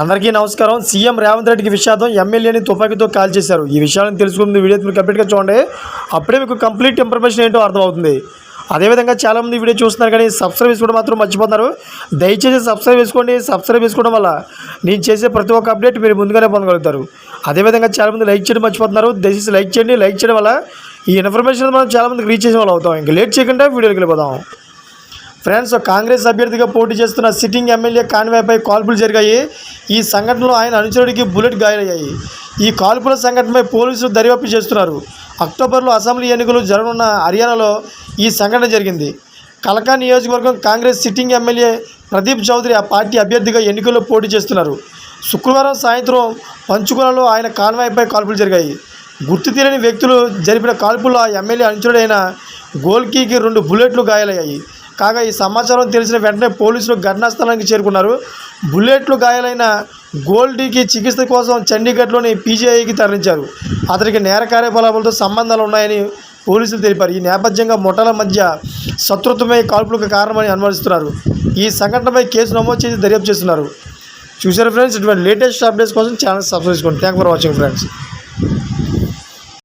అందరికీ నమస్కారం. సీఎం రేవంత్ రెడ్డికి విషాదం, ఎమ్మెల్యేని తుపాకీతో కాల్ చేశారు. ఈ విషయాలను తెలుసుకునే వీడియో మీరు కంప్లీట్గా చూడండి. అప్పుడే మీకు కంప్లీట్ ఇన్ఫర్మేషన్ ఏంటో అర్థమవుతుంది. అదేవిధంగా చాలామంది వీడియో చూస్తున్నారు కానీ సబ్స్క్రైబ్ చేసుకోవడం మాత్రం మర్చిపోతున్నారు. దయచేసి సబ్స్క్రైబ్ చేసుకోండి. సబ్స్క్రైబ్ చేసుకోవడం వల్ల నేను చేసే ప్రతి ఒక్క అప్డేట్ మీరు ముందుగానే పొందగలుగుతారు. అదేవిధంగా చాలామంది లైక్ చేయడం మర్చిపోతున్నారు. దయచేసి లైక్ చేయండి. లైక్ చేయడం వల్ల ఈ ఇన్ఫర్మేషన్ మనం చాలామందికి రీచ్ చేసే వాళ్ళు అవుతాం. ఇంకా లేట్ చేయకుండా వీడియోకి వెళ్ళిపోదాం. ఫ్రెండ్స్, కాంగ్రెస్ అభ్యర్థిగా పోటీ చేస్తున్న సిట్టింగ్ ఎమ్మెల్యే కాన్వాయ్పై కాల్పులు జరిగాయి. ఈ సంఘటనలో ఆయన అనుచరుడికి బుల్లెట్ గాయాలయ్యాయి. ఈ కాల్పుల సంఘటనపై పోలీసులు దర్యాప్తు చేస్తున్నారు. అక్టోబర్లో అసెంబ్లీ ఎన్నికలు జరగనున్న హర్యానాలో ఈ సంఘటన జరిగింది. కలకా నియోజకవర్గం కాంగ్రెస్ సిట్టింగ్ ఎమ్మెల్యే ప్రదీప్ చౌదరి ఆ పార్టీ అభ్యర్థిగా ఎన్నికల్లో పోటీ చేస్తున్నారు. శుక్రవారం సాయంత్రం పంచుకులలో ఆయన కాన్వాయ్పై కాల్పులు జరిగాయి. గుర్తు తెలియని వ్యక్తులు జరిపిన కాల్పుల్లో ఆ ఎమ్మెల్యే అనుచరుడైన గోల్కీకి 2 బుల్లెట్లు గాయాలయ్యాయి. కాగా ఈ సమాచారం తెలిసిన వెంటనే పోలీసులు ఘటనా స్థలానికి చేరుకున్నారు. బుల్లెట్లు గాయాలైన గోల్డీకి చికిత్స కోసం చండీగఢ్లోని పీజీఐకి తరలించారు. అతనికి నేర కార్యకలాపాలతో సంబంధాలు ఉన్నాయని పోలీసులు తెలిపారు. ఈ నేపథ్యంగా ముఠాల మధ్య శత్రుత్వమే కాల్పులకు కారణమని అనుమానిస్తున్నారు. ఈ సంఘటనపై కేసు నమోదు చేసి దర్యాప్తు చేస్తున్నారు. చూసారు ఫ్రెండ్స్, ఇటువంటి లేటెస్ట్ అప్డేట్స్ కోసం ఛానల్ సబ్స్క్రైబ్ చేసుకోండి. Thank for watching friends.